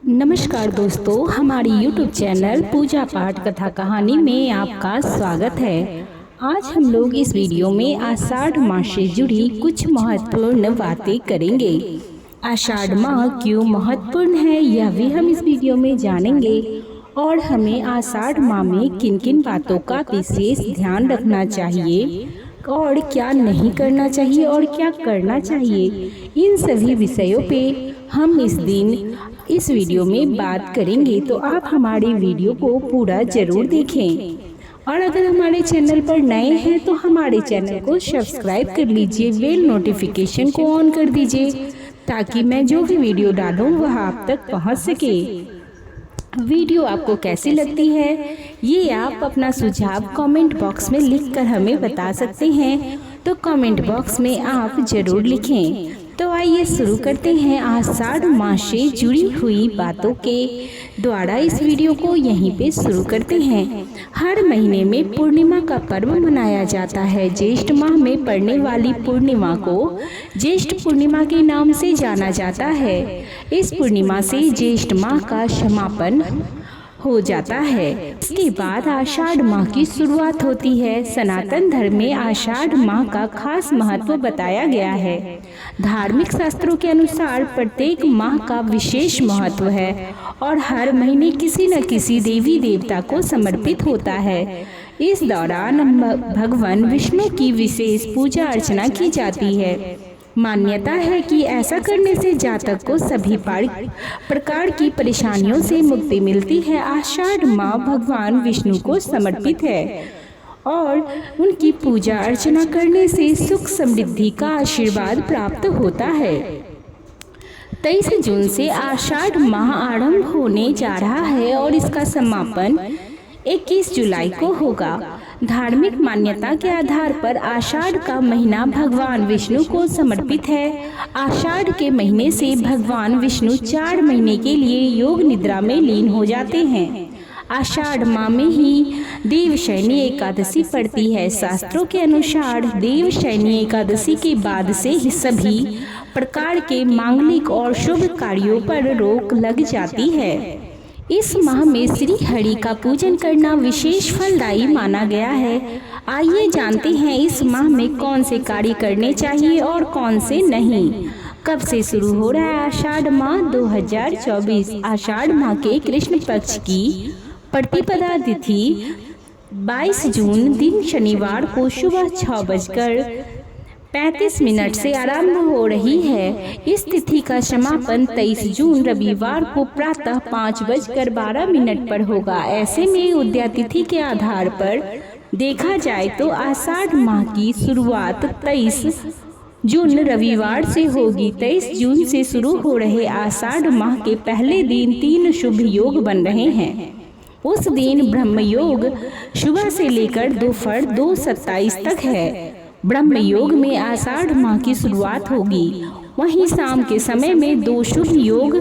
नमस्कार दोस्तों, हमारी YouTube चैनल पूजा पाठ कथा कहानी में आपका स्वागत है। आज हम लोग इस वीडियो में आषाढ़ माह से जुड़ी कुछ महत्वपूर्ण बातें करेंगे। आषाढ़ माह क्यों महत्वपूर्ण है यह भी हम इस वीडियो में जानेंगे और हमें आषाढ़ माह में किन किन बातों का विशेष ध्यान रखना चाहिए और क्या नहीं करना चाहिए और क्या करना चाहिए, इन सभी विषयों पे हम इस वीडियो में बात करेंगे। तो आप हमारे वीडियो को पूरा जरूर देखें और अगर हमारे चैनल पर नए हैं तो हमारे चैनल को सब्सक्राइब कर लीजिए, बेल नोटिफिकेशन को ऑन कर दीजिए ताकि मैं जो भी वीडियो डालूं वह आप तक पहुंच सके। वीडियो आपको कैसी लगती है ये आप अपना सुझाव कमेंट बॉक्स में लिखकर हमें बता सकते हैं, तो कमेंट बॉक्स में आप जरूर लिखें। तो आइए शुरू करते हैं आषाढ़ माह से जुड़ी हुई बातों के द्वारा इस वीडियो को यहीं पे शुरू करते हैं। हर महीने में पूर्णिमा का पर्व मनाया जाता है। ज्येष्ठ माह में पड़ने वाली पूर्णिमा को ज्येष्ठ पूर्णिमा के नाम से जाना जाता है। इस पूर्णिमा से ज्येष्ठ माह का समापन हो जाता है। इसके बाद आषाढ़ माह की शुरुआत होती है। सनातन धर्म में आषाढ़ माह का खास महत्व बताया गया है। धार्मिक शास्त्रों के अनुसार प्रत्येक माह का विशेष महत्व है और हर महीने किसी न किसी देवी देवता को समर्पित होता है। इस दौरान भगवान विष्णु की विशेष पूजा अर्चना की जाती है। मान्यता है कि ऐसा करने से जातक को सभी प्रकार की परेशानियों से मुक्ति मिलती है। आषाढ़ माह भगवान विष्णु को समर्पित है और उनकी पूजा अर्चना करने से सुख समृद्धि का आशीर्वाद प्राप्त होता है। 23 जून से आषाढ़ माह आरंभ होने जा रहा है और इसका समापन 21 जुलाई को होगा। धार्मिक मान्यता के आधार पर आषाढ़ का महीना भगवान विष्णु को समर्पित है। आषाढ़ के महीने से भगवान विष्णु 4 महीने के लिए योग निद्रा में लीन हो जाते हैं। आषाढ़ माह में ही देवशयनी एकादशी पड़ती है। शास्त्रों के अनुसार देवशयनी एकादशी के बाद से ही सभी प्रकार के मांगलिक और शुभ कार्यों पर रोक लग जाती है। इस माह में श्री हरि का पूजन करना विशेष फलदायी माना गया है। आइए जानते हैं इस माह में कौन से कार्य करने चाहिए और कौन से नहीं। कब से शुरू हो रहा है आषाढ़ माह 2024। आषाढ़ माह के कृष्ण पक्ष की प्रतिपदा तिथि 22 जून दिन शनिवार को सुबह 6:35 से आरंभ हो रही है। इस तिथि का समापन 23 जून रविवार को प्रातः 5:12 पर होगा। ऐसे में उदया तिथि के आधार पर देखा जाए तो आषाढ़ माह की शुरुआत 23 जून रविवार से होगी। 23 जून से शुरू हो रहे आषाढ़ माह के पहले दिन 3 शुभ योग बन रहे हैं। उस दिन ब्रह्म योग सुबह से लेकर दोपहर 2:27 तक है। ब्रह्म योग में आषाढ़ माह की शुरुआत होगी। वहीं शाम के समय में 2 शुभ योग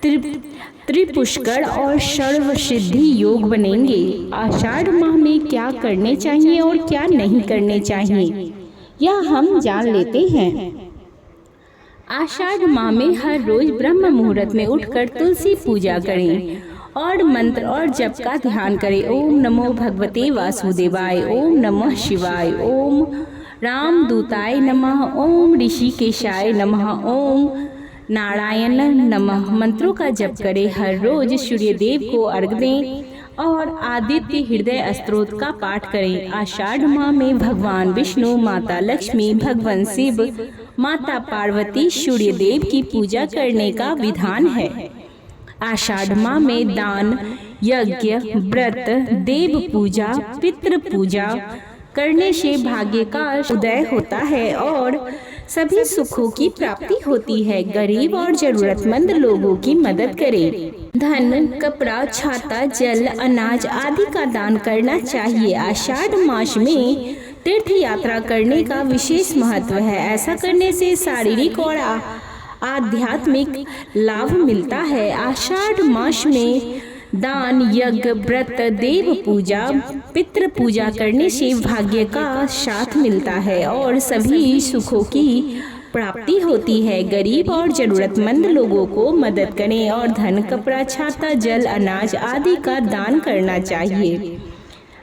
त्रिपुष्कर और सर्व सिद्धि योग बनेंगे। आषाढ़ माह में क्या करने चाहिए और क्या नहीं करने चाहिए यह हम जान लेते हैं। आषाढ़ माह में हर रोज ब्रह्म मुहूर्त में उठकर तुलसी पूजा करें और मंत्र और जप का ध्यान करें। ओम नमो भगवते वासुदेवाय, ओम नमः शिवाय, ओम रामदूताय नमः, ओम ऋषिकेशाय नमः, ओम नारायण नमः मंत्रों का जप करें। हर रोज सूर्य देव को अर्घ दें और आदित्य हृदय स्तोत्र का पाठ करें। आषाढ़ माह में भगवान विष्णु, माता लक्ष्मी, भगवान शिव, माता पार्वती, सूर्य देव की पूजा करने का विधान है। आषाढ़ माह में दान, यज्ञ, व्रत, देव पूजा, पितृ पूजा करने से भाग्य का उदय होता है और सभी सुखों की प्राप्ति होती है। गरीब और जरूरतमंद लोगों की मदद करें। धन, कपड़ा, छाता, जल, अनाज आदि का दान करना चाहिए। आषाढ़ मास में तीर्थ यात्रा करने का विशेष महत्व है। ऐसा करने से शारीरिक और आध्यात्मिक लाभ मिलता है। आषाढ़ मास में दान, यज्ञ, व्रत, देव पूजा, पितृ पूजा करने से भाग्य का साथ मिलता है और सभी सुखों की प्राप्ति होती है। गरीब और जरूरतमंद लोगों को मदद करें और धन, कपड़ा, छाता, जल, अनाज आदि का दान करना चाहिए।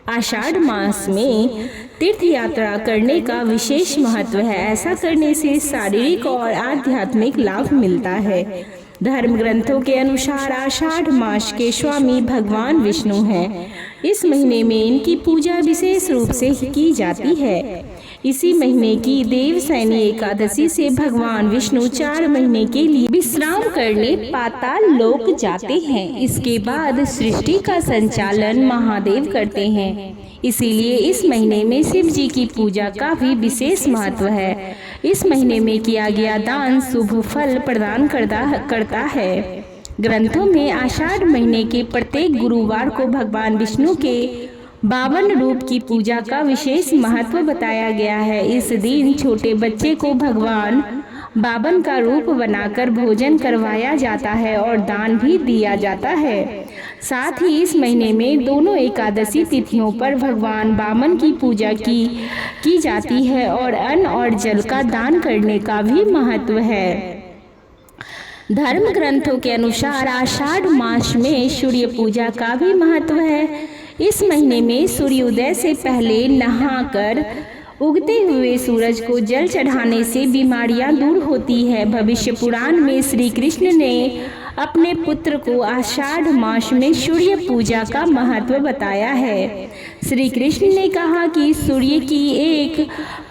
आषाढ़ मास में तीर्थ यात्रा करने का विशेष महत्व है। ऐसा करने से शारीरिक और आध्यात्मिक लाभ मिलता है। धर्म ग्रंथों के अनुसार आषाढ़ मास के स्वामी भगवान विष्णु हैं। इस महीने में इनकी पूजा विशेष रूप से की जाती है। इसी महीने की देवशयनी एकादशी से भगवान विष्णु 4 महीने के लिए विश्राम करने पाताल लोक जाते हैं। इसके बाद सृष्टि का संचालन महादेव करते हैं। इसीलिए इस महीने में शिव जी की पूजा का भी विशेष महत्व है। इस महीने में किया गया दान शुभ फल प्रदान करता है। ग्रंथों में आषाढ़ महीने के प्रत्येक गुरुवार को भगवान विष्णु के 52 रूप की पूजा का विशेष महत्व बताया गया है। इस दिन छोटे बच्चे को भगवान 52 का रूप बनाकर भोजन करवाया जाता है और दान भी दिया जाता है। साथ ही इस महीने में दोनों एकादशी तिथियों पर भगवान वामन की पूजा की जाती है और अन्न और जल का दान करने का भी महत्व है। धर्म ग्रंथों के अनुसार आषाढ़ मास में सूर्य पूजा का भी महत्व है। इस महीने में सूर्योदय से पहले नहाकर उगते हुए सूरज को जल चढ़ाने से बीमारियां दूर होती है। भविष्य पुराण में श्री कृष्ण ने अपने पुत्र को आषाढ़ मास में सूर्य पूजा का महत्व बताया है। श्री कृष्ण ने कहा कि सूर्य की एक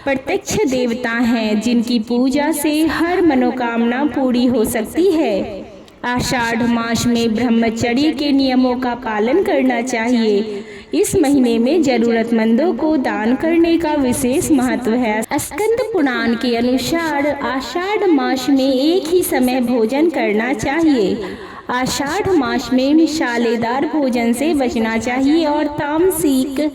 प्रत्यक्ष देवता हैं जिनकी पूजा से हर मनोकामना पूरी हो सकती है। आषाढ़ मास में ब्रह्मचर्य के नियमों का पालन करना चाहिए। इस महीने में जरूरतमंदों को दान करने का विशेष महत्व है। स्कंद पुराण के अनुसार आषाढ़ मास में एक ही समय भोजन करना चाहिए। आषाढ़ मास में मिसालेदार भोजन से बचना चाहिए और तामसिक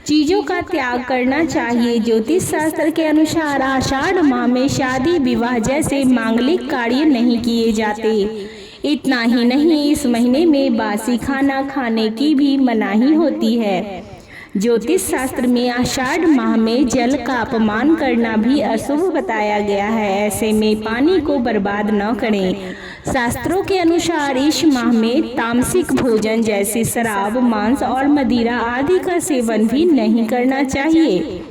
चीजों का त्याग करना चाहिए। ज्योतिष शास्त्र के अनुसार आषाढ़ माह में शादी विवाह जैसे मांगलिक कार्य नहीं किए जाते। इतना ही नहीं, इस महीने में बासी खाना खाने की भी मनाही होती है। ज्योतिष शास्त्र में आषाढ़ माह में जल का अपमान करना भी अशुभ बताया गया है। ऐसे में पानी को बर्बाद न करें। शास्त्रों के अनुसार इस माह में तामसिक भोजन जैसे शराब, मांस और मदिरा आदि का सेवन भी नहीं करना चाहिए।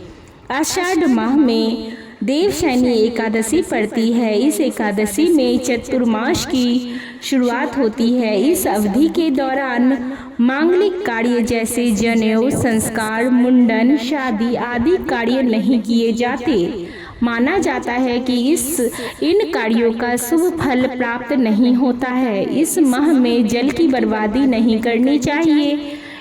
आषाढ़ माह में देवशयनी एकादशी पड़ती है। इस एकादशी में चतुर्मास की शुरुआत होती है। इस अवधि के दौरान मांगलिक कार्य जैसे जनेऊ, संस्कार, मुंडन, शादी आदि कार्य नहीं किए जाते। माना जाता है कि इन कार्यों का शुभ फल प्राप्त नहीं होता है। इस माह में जल की बर्बादी नहीं करनी चाहिए।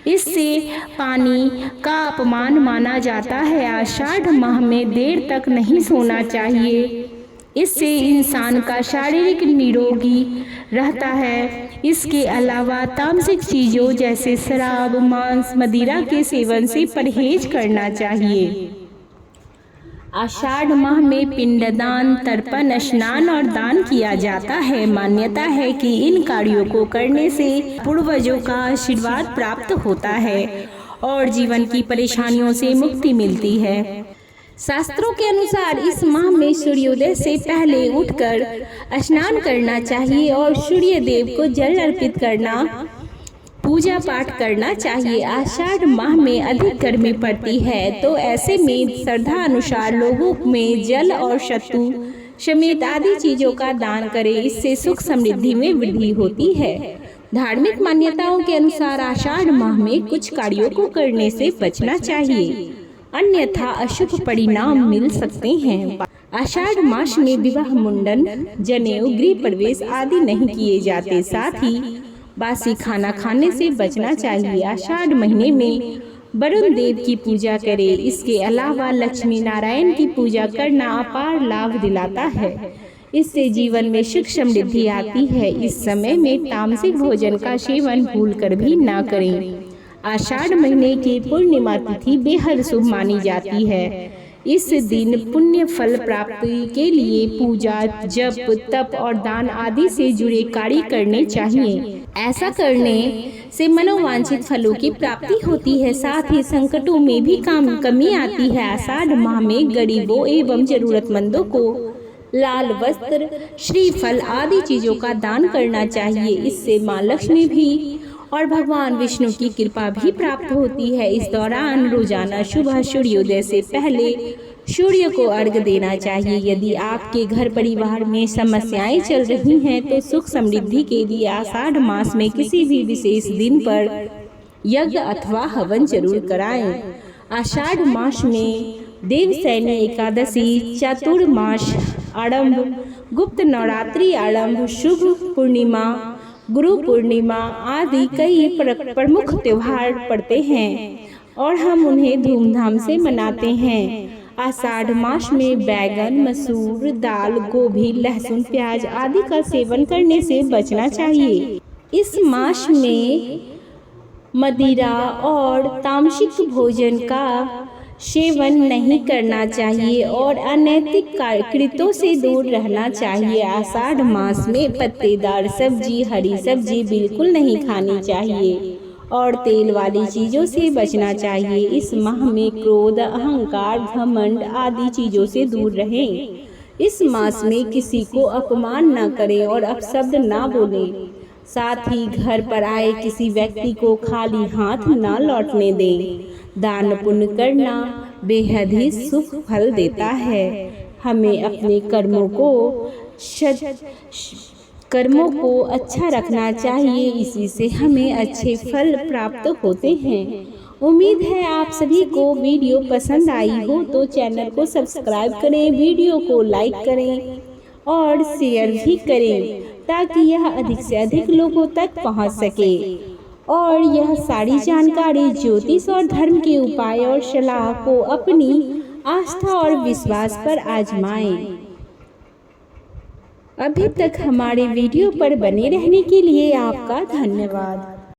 इससे पानी का अपमान माना जाता है। आषाढ़ माह में देर तक नहीं सोना चाहिए। इससे इंसान का शारीरिक निरोगी रहता है। इसके अलावा तामसिक चीजों जैसे शराब, मांस, मदिरा के सेवन से परहेज करना चाहिए। आषाढ़ माह में पिंडदान, तर्पण, स्नान और दान किया जाता है। मान्यता है कि इन कार्यों को करने से पूर्वजों का आशीर्वाद प्राप्त होता है और जीवन की परेशानियों से मुक्ति मिलती है। शास्त्रों के अनुसार इस माह में सूर्योदय से पहले उठकर स्नान करना चाहिए और सूर्य देव को जल अर्पित करना, पूजा पाठ करना चाहिए। आषाढ़ माह में अधिक गर्मी पड़ती है, तो ऐसे में श्रद्धा अनुसार लोगों में जल और शत्तु समेत आदि चीजों का दान करें। इससे सुख समृद्धि में वृद्धि होती है। धार्मिक मान्यताओं के अनुसार आषाढ़ माह में कुछ कार्यों को करने से बचना चाहिए, अन्यथा अशुभ परिणाम मिल सकते हैं। आषाढ़ मास में विवाह, मुंडन, जनेऊ, गृह प्रवेश आदि नहीं किए जाते। साथ ही बासी खाना खाने से बचना चाहिए। आषाढ़ महीने में वरुण देव की पूजा करें। इसके अलावा लक्ष्मी नारायण की पूजा करना अपार लाभ दिलाता है। इससे जीवन में सुख समृद्धि आती है। इस समय में तामसिक भोजन का सेवन भूलकर भी ना करें। आषाढ़ महीने की पूर्णिमा तिथि बेहद शुभ मानी जाती है। इस दिन पुण्य फल प्राप्ति के लिए पूजा, जप, तप और दान आदि से जुड़े कार्य करने चाहिए। ऐसा करने से मनोवांछित फलों की प्राप्ति होती है। साथ ही संकटों में भी कमी आती है। आषाढ़ माह में गरीबों एवं जरूरतमंदों को लाल वस्त्र, श्रीफल आदि चीज़ों का दान करना चाहिए। इससे माँ लक्ष्मी भी और भगवान विष्णु की कृपा भी प्राप्त होती है। इस दौरान रोजाना सुबह सूर्योदय से पहले सूर्य को अर्घ्य देना चाहिए। यदि आपके घर परिवार में समस्याएं चल रही हैं तो सुख समृद्धि के लिए आषाढ़ मास में किसी भी विशेष दिन पर यज्ञ अथवा हवन जरूर कराएं। आषाढ़ मास में देवशयनी एकादशी, चातुर्मास आरंभ, गुप्त नवरात्रि आरंभ, शुभ पूर्णिमा, गुरु पूर्णिमा आदि कई प्रमुख त्योहार पड़ते हैं और हम उन्हें धूमधाम से मनाते हैं। आषाढ़ मास में बैगन, मसूर दाल, गोभी, लहसुन, प्याज आदि का सेवन करने से बचना चाहिए। इस मास में मदिरा और तामसिक भोजन का सेवन नहीं करना चाहिए और अनैतिक कृत्यों से दूर रहना चाहिए। आषाढ़ मास में पत्तेदार सब्जी, हरी सब्जी बिल्कुल नहीं खानी चाहिए और तेल वाली चीज़ों से बचना चाहिए। इस माह में क्रोध, अहंकार, घमंड आदि चीज़ों से दूर रहें। इस मास में किसी को अपमान न करें और अपशब्द न बोलें। साथ ही घर पर आए किसी व्यक्ति को खाली हाथ न लौटने दें। दान पुण्य करना बेहद ही शुभ फल देता है। हमें अपने कर्मों को अच्छा रखना चाहिए, इसी से हमें अच्छे फल प्राप्त होते हैं। उम्मीद है आप सभी को वीडियो पसंद आई हो तो चैनल को सब्सक्राइब करें, वीडियो को लाइक करें और शेयर भी करें ताकि यह अधिक से अधिक लोगों तक पहुंच सके और यह सारी जानकारी ज्योतिष और धर्म के उपाय और सलाह को अपनी आस्था और विश्वास पर आजमाएं। अभी तक हमारे वीडियो पर बने रहने के लिए आपका धन्यवाद।